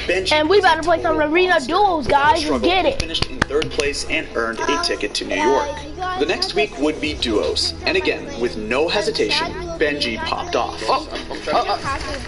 Benji And we about to play some arena duels, guys. Let's get it. Finished in 3rd place and earned a ticket to New York. The next week would be duos, and again, with no hesitation, Benji popped off.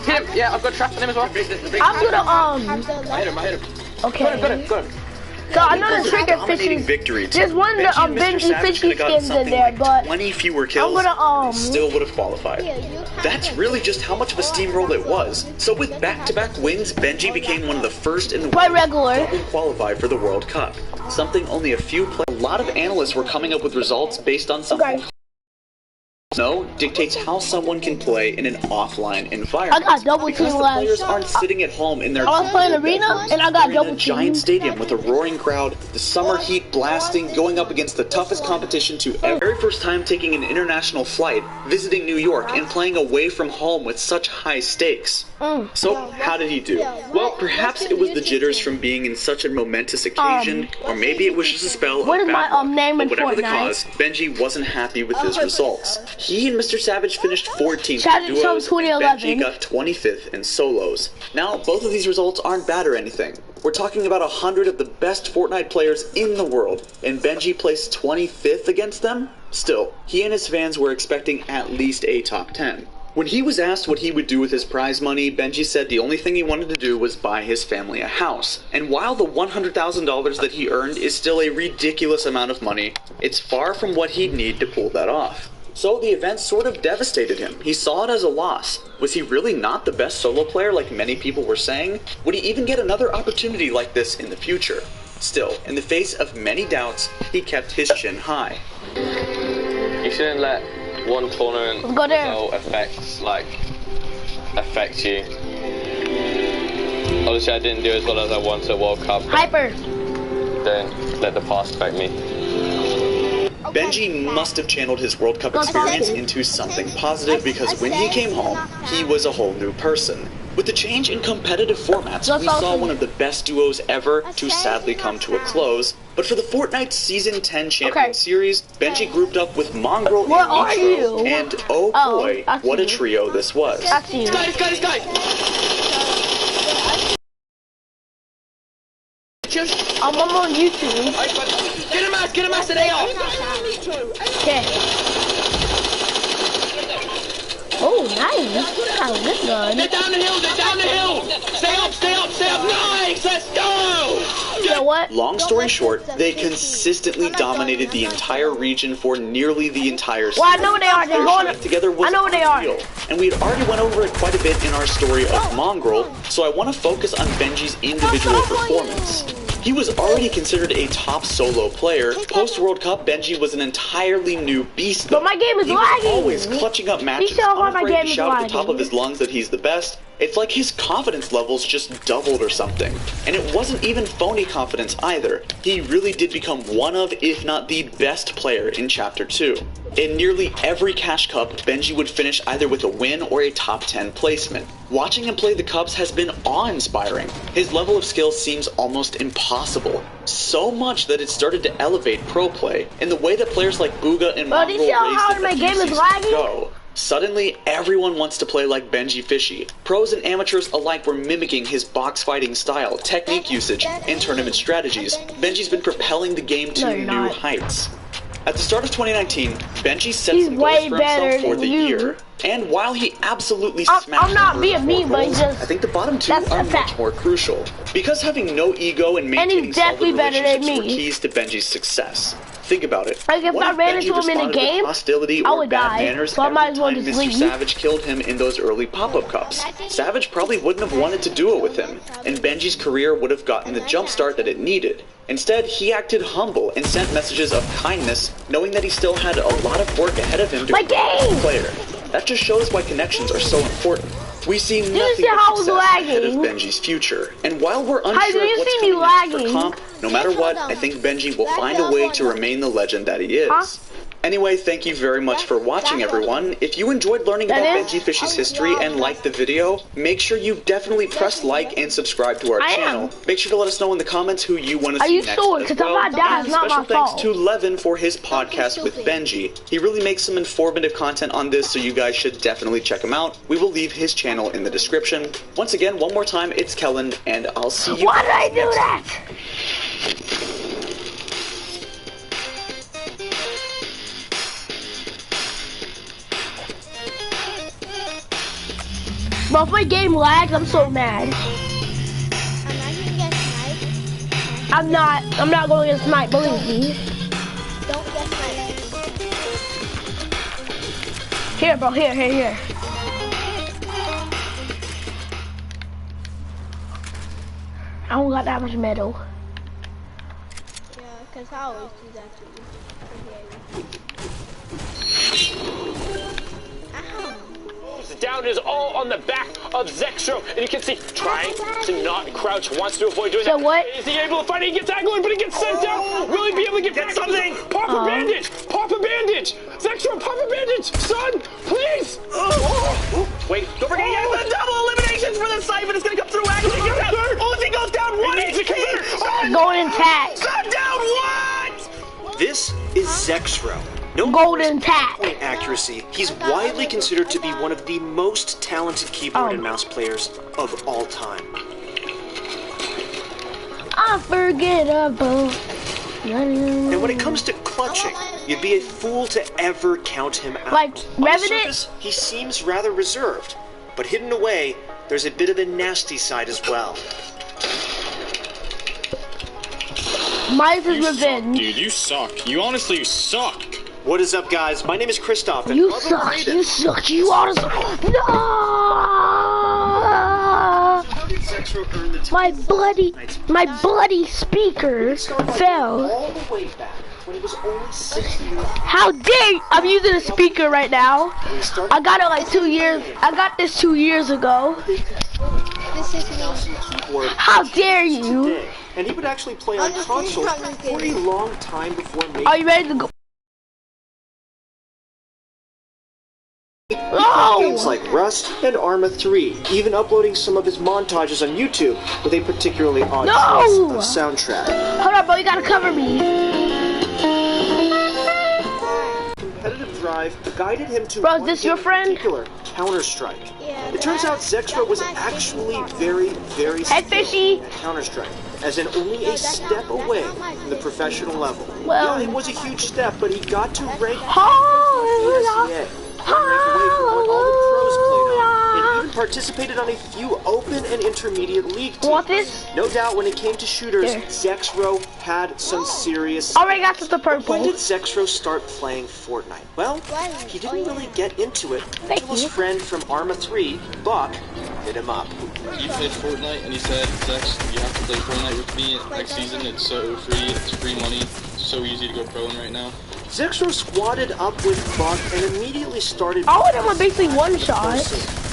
Hit him! Yeah, I've got trap on him as well. I'm gonna I hit him. Okay. Got him. So I know the trigger fishes. Victory. There's one of the Benji fishy skins in there, but 20 fewer kills, I'm gonna still would have qualified. That's really just how much of a steamroll it was. So with back-to-back wins, Benji became one of the first in the world to qualify for the World Cup. Something only a few players. A lot of analysts were coming up with results based on something. Dictates how someone can play in an offline environment. I got double team last. Players aren't sitting at home in their. I was playing arena and I got double team. Giant stadium with a roaring crowd, the summer heat blasting, going up against the toughest competition to ever. Very first time taking an international flight, visiting New York, and playing away from home with such high stakes. So how did he do? Well, perhaps it was the jitters from being in such a momentous occasion, or maybe it was just a spell of bad luck. Name in But whatever the Fortnite? cause, Benji wasn't happy with his results. He and Mr. Savage finished 14th in duos, and Chadricchum2011. Benji got 25th in solos. Now, both of these results aren't bad or anything. We're talking about 100 of the best Fortnite players in the world, and Benji placed 25th against them? Still, he and his fans were expecting at least a top 10. When he was asked what he would do with his prize money, Benji said the only thing he wanted to do was buy his family a house. And while the $100,000 that he earned is still a ridiculous amount of money, it's far from what he'd need to pull that off. So the event sort of devastated him. He saw it as a loss. Was he really not the best solo player like many people were saying? Would he even get another opportunity like this in the future? Still, in the face of many doubts, he kept his chin high. You shouldn't let one tournament result affect you. Obviously I didn't do as well as I wanted at World Cup. Hyper. Don't let the past affect me. Benji must have channeled his World Cup experience into something positive, because when he came home, he was a whole new person. With the change in competitive formats, we saw one of the best duos ever to sadly come to a close. But for the Fortnite Season 10 Champion Series, Benji grouped up with Mongrel and Nitro, and oh boy, what a trio this was. This guy! I'm on YouTube. Get him out today off! Okay. Oh, nice. This kind of good gun. They're down the hill! Stay up! Nice! Let's go! You know what? Long story short, they consistently dominated the entire region for nearly the entire season. Well, I know what they are. They're going together was I know what they are. unreal. And we had already went over it quite a bit in our story of Mongrel, so I want to focus on Benji's individual performance. He was already considered a top solo player. Post-World Cup, Benji was an entirely new beast, though. But my game is he was lagging. always clutching up matches, unafraid to shout at the top of his lungs that he's the best. It's like his confidence levels just doubled or something. And it wasn't even phony confidence either. He really did become one of, if not the best player in Chapter 2. In nearly every Cash Cup, Benji would finish either with a win or a top 10 placement. Watching him play the cups has been awe-inspiring. His level of skill seems almost impossible. So much that it started to elevate pro play in the way that players like Booga and Mongrel raised my game is lagging? go. Suddenly, everyone wants to play like Benji Fishy. Pros and amateurs alike were mimicking his box fighting style, technique usage, and tournament strategies. Benji's been propelling the game to new heights. At the start of 2019, Benji set some goals for himself for the year. And while he absolutely smashed I think the bottom two are much more crucial. Because having no ego and maintaining solid relationships were keys to Benji's success. Think about it. Like if I ran into him in a game, hostility I or would bad die. manners So I might as well every just time Mr. leave. Savage killed him in those early pop-up cups. Savage probably wouldn't have wanted to do it with him, and Benji's career would have gotten the jump start that it needed. Instead, he acted humble and sent messages of kindness, knowing that he still had a lot of work ahead of him to become a player. That just shows why connections are so important. We see nothing but success ahead of Benji's future. And while we're unsure of what's coming next for comp, no matter what, I think Benji will find a way to remain the legend that he is. Anyway, thank you very much for watching, everyone. If you enjoyed learning about Benji Fish's history and liked the video, make sure you definitely press like and subscribe to our channel. Make sure to let us know in the comments who you want to see next as well. And special thanks to Levin for his podcast with Benji. He really makes some informative content on this, so you guys should definitely check him out. We will leave his channel in the description. Once again, one more time, it's Kellen, and I'll see you. Why did I do that? Bro, if my game lags, I'm so mad. I'm not going to get sniped, believe me. Don't get sniped. Here, bro, here. I don't got that much metal. Yeah, because I always do that to you. The down is all on the back of Zexro, and you can see trying to not crouch, wants to avoid doing that. What? Is he able to fight it? He gets angled, but he gets sent down. Will he be able to get back something? Pop a bandage! Pop a bandage! Zexro, pop a bandage! Son, please! Wait, don't forget he has the double eliminations for the siphon. It's gonna come through actually. Uzi goes down 1 HP! Golden intact. Son down what? This is Zexro. No Golden tap. point accuracy, he's widely considered to be one of the most talented keyboard and mouse players of all time. Unforgettable. And when it comes to clutching, you'd be a fool to ever count him out. Like, On the Revenant? surface, he seems rather reserved, but hidden away, there's a bit of a nasty side as well. Mine's is revenge. Dude, you suck. You honestly suck. What is up, guys? My name is Christoph, and You love suck, Raiden. you suck, you are so. No! How did Zexro earn the My bloody speaker fell. all the way back when he was only 6 years How dare you? I'm using a speaker right now. I got it like 2 years. I got this 2 years ago. This is me. keyboard How dare you? today. And he would actually play on consoles for a long time before making Are you ready to go? games like Rust and Arma 3, even uploading some of his montages on YouTube with a particularly odd choice of soundtrack. Hold on, bro. You gotta cover me. Competitive drive guided him to Bro, is one this game your in friend? particular, Counter-Strike. Yeah, It turns out Zexro was actually very Hey, fishy. skilled at Counter-Strike, as in only a step away from the professional level. Well- Yeah, it was a huge step, but he got to rank Hallelujah. away from what all the pros played on, and even participated on a few open and intermediate league teams. Want this? No doubt when it came to shooters, Here. Zexro had some serious... Already got the purple. When did Zexro start playing Fortnite? Well, he didn't really get into it until his friend from Arma 3, Buck, hit him up. He played Fortnite and he said, Zex, you have to play Fortnite with me next season. It's so free, it's free money, it's so easy to go pro in right now. Zexro squatted up with Buck and immediately started... All of them were basically one shot.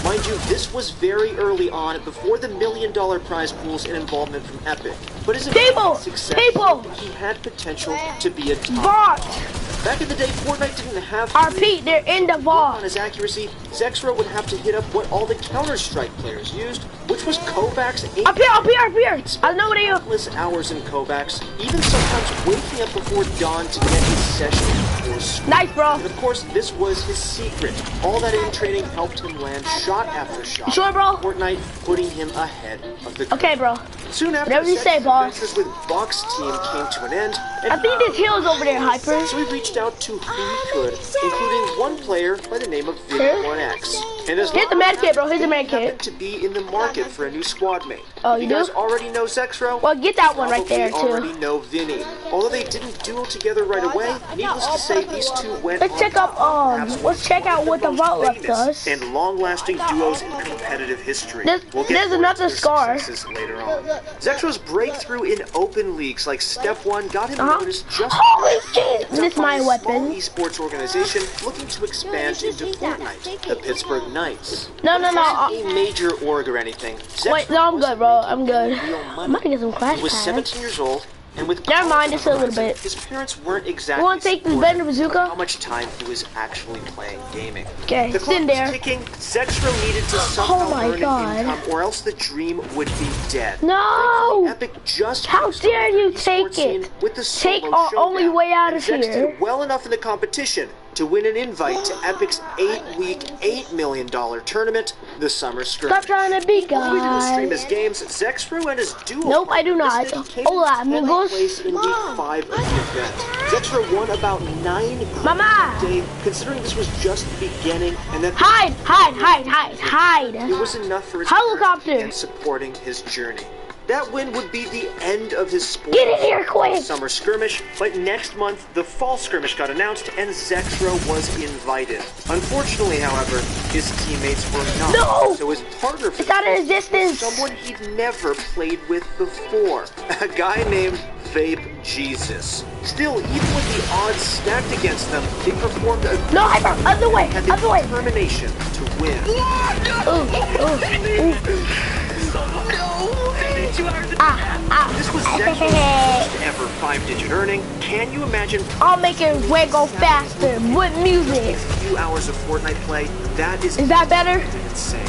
Mind you, this was very early on, before the $1 million prize pools and involvement from Epic. But his success, he had potential to be a top. Vault. Back in the day, Fortnite didn't have to RP, they're in the on vault. his accuracy. Zexro would have to hit up what all the Counter-Strike players used, which was Kovacs and Up here. I know what you. countless hours in Kovacs, even sometimes waking up before dawn to get his session before school. Nice, bro. And of course, this was his secret. All that in training helped him land shot after shot. Sure, bro? Fortnite putting him ahead of the Okay, bro. Soon after, Whatever you say, boss. adventures with Buck's team came to an end, and I think this hill's over there, Hyper. so we reached out to who we could, including one player by the name of Vid1X. And as Here's the long med as kit, bro. Here's the he med kit. happened to be in the market for a new squad mate. Oh, If you you guys do? already know Zexro, Well, get that one right there, probably too. already know Vinny. Although they didn't duel together right away, needless to say, these two went Let's on check to out, perhaps let's check out what the most vault left famous us. and long-lasting duos in competitive history. There's We'll get there's more another into their scar. successes later on. Zexro's breakthrough in open leagues like Step 1 got him noticed just Holy shit! This is my by a small weapon. esports organization looking to expand into Fortnite, the Pittsburgh Knights. No. A major org or anything. Wait, no, I'm good, bro. I'm good. I'm about to get some crash He was pads. 17 years old, And with Never mind, it's a little bit. his parents weren't exactly You want to take the supportive Bender bazooka? how much time he was actually playing gaming. Okay, The it's clock in was there. ticking. Zexro needed to somehow my earn God. an income, or else the dream would be dead. No! Epic just How kickstarted dare you the take esports scene it? with the Take solo our only showdown. way out And of Zex here. did well enough in the competition to win an invite to Epic's 8-week, $8 million tournament, the Summer Skirmish. Stop trying to be While we didn't stream guys. his games, Zexro and his duo Nope, I do not. partner came Hola, in 10th amigos. place in week 5 of the event. Zexro won about 9 grand Mama. a day, considering this was just the beginning, and that Hide, hide, hide, hide, hide. it was enough for his Helicopter. parents and supporting his journey. That win would be the end of his sport. Get in here quick. Summer skirmish, but next month the fall skirmish got announced and Zexro was invited. Unfortunately, however, his teammates were not. No! So his partner for It's out of the game was existence. someone he'd never played with before. A guy named Vape Jesus. Still, even with the odds stacked against them, they performed a No, Hyper, other way, had the other way. determination to win. This was Zexro's first ever 5-digit earning. Can you imagine I'll make it way go faster with a music. few hours of Fortnite play? That is Is that better? insane.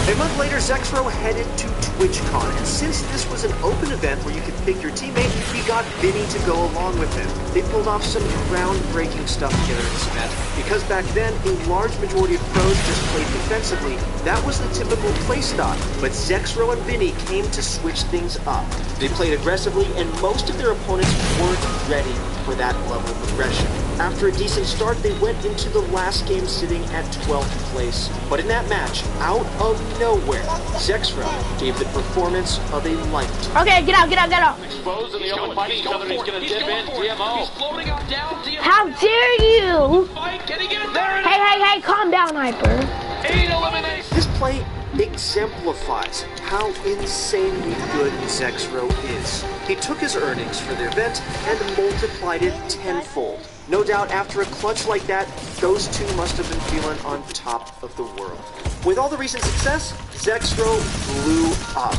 A month later, Zexro headed to TwitchCon, and since this was an open event where you could pick your teammate, he got Vinny to go along with him. They pulled off some groundbreaking stuff together at this event. Because back then, a large majority of pros just played defensively, that was the typical playstyle. But Zexro and Vinny came to switch things up. They played aggressively, and most of their opponents weren't ready for that level of aggression. After a decent start, they went into the last game sitting at 12th place. But in that match, out of nowhere, Zexro gave the performance of a lifetime. Okay, get out, get out, get out. Exposed in the open fighting each other. He's gonna dip in. DMO. He's floating on down. DMO. How dare you? Fight. Can he get it there? Hey, calm down, Hyper. 8 eliminations. This play exemplifies how insanely good Zexro is. He took his earnings for the event and multiplied it tenfold. No doubt after a clutch like that, those two must have been feeling on top of the world. With all the recent success, Zexro blew up.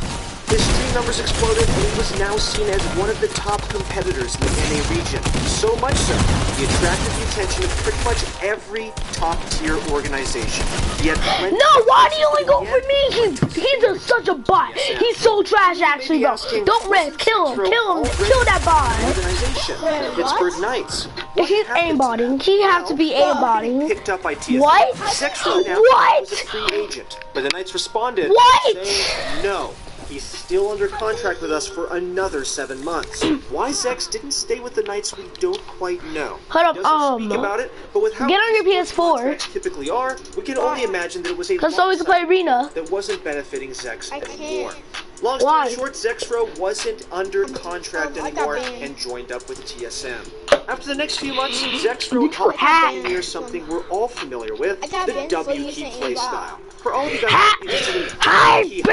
His stream numbers exploded and he was now seen as one of the top competitors in the NA region. So much so, he attracted the attention of pretty much every top-tier organization. He had plenty No, why do you only go for me? He's such a bot. He's so trash, actually, bro. Don't rest. Kill him. Kill that bot. organization, Pittsburgh Knights. If he's aimbotting, he has to be aimbotting. Picked up by TSM. What? Zexro now What? was a free agent, but the Knights responded What? saying no. He's still under contract with us for another 7 months. Why Zex didn't stay with the Knights, we don't quite know. Hold up, He doesn't speak about it, but with how get on your esports PS4. contracts typically are, we can only imagine that it was a so we can play Arena. that wasn't benefiting Zex I anymore. can't. Long Why? story short, Zexro wasn't under contract I got anymore banned. and joined up with TSM. After the next few months, Zexro helped hat. pioneer something we're all familiar with, I got the banned for W using key play aimbot. style. For all of you guys Ha! interested in Hyper!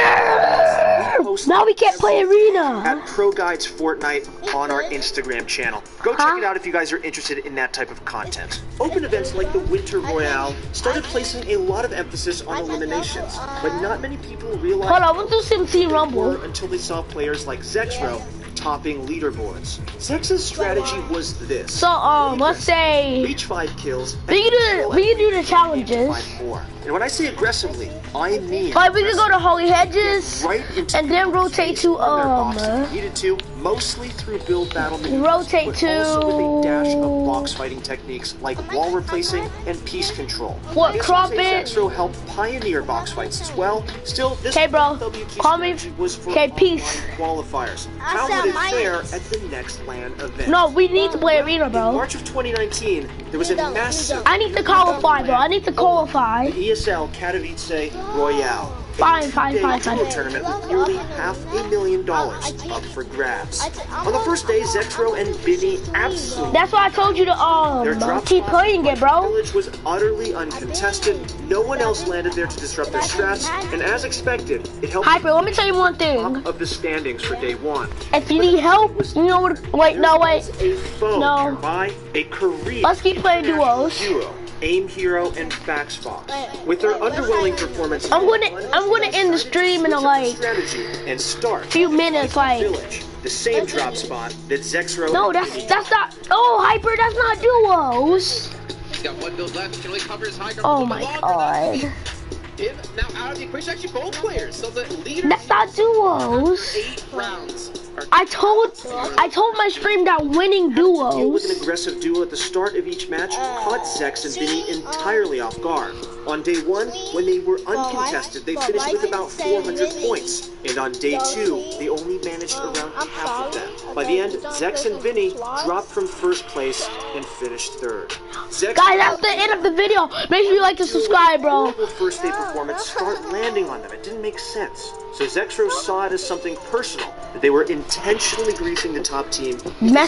Now we can't play Arena. at Pro Guides Fortnite on our Instagram channel. Go check it out if you guys are interested in that type of content. Open events like the Winter Royale started placing a lot of emphasis on eliminations, but not many people realized Hold on, let's do some Team Rumble. until they saw players like Zexro topping leaderboards. Zex's strategy was this. So let's say Reach 5 kills. we can do the challenges. 5 more. And when I say aggressively, I mean Like we can go to Holy Hedges right into and then rotate to their box if needed to, mostly through build battle maneuvers, rotate but to also with a dash of box fighting techniques like wall replacing and piece control. What, I guess crop you could say it? Zexro helped pioneer box fights as well. Still, this Okay, bro. WQ Call me. strategy was for Okay, peace. online qualifiers. I How said would it mine. fare at the next LAN event? No, we need to play Arena, In bro. March of 2019, there was a massive I need to qualify, bro. I need to qualify. the ESL Katowice Royale. Fine, A fine, two-day fine, fine. duo tournament with nearly $500,000 up for grabs. On the first day, Zexro and Vinny absolutely. That's why I told you to Their drop keep spot playing it, bro. Village was utterly uncontested. No one else landed there to disrupt their strats, and as expected, it helped Hyper, let me tell you one top thing. of the standings for day one. If you need help, you know what? Wait, no, wait. A foe No. by a Korean Let's keep playing duos. duo, Aim Hero and Fax Fox. With their underwhelming performance, I'm gonna end the stream in a like strategy and start few minutes, like Village. the same drop spot that Zexro... No, that's not... Oh, Hyper, that's not duos. He's got one build left. Can only cover his high ground. Oh my god. Now out of the equation, actually both players. So the leader... That's not duos. 8 rounds. I told my stream that winning Deal with an duos. aggressive duo at the start of each match caught Zex and Vinny entirely off guard. On day 1, when they were uncontested, they finished with about 400 points. And on day 2, they only managed around half of that. By the end, Zex and Vinny dropped from first place and finished third. Zex Guys, that's the end of the video. Make sure you like and subscribe, bro. horrible first day performance start landing on them. It didn't make sense. So Zexro saw it as something personal, that they were intentionally griefing the top team. Mess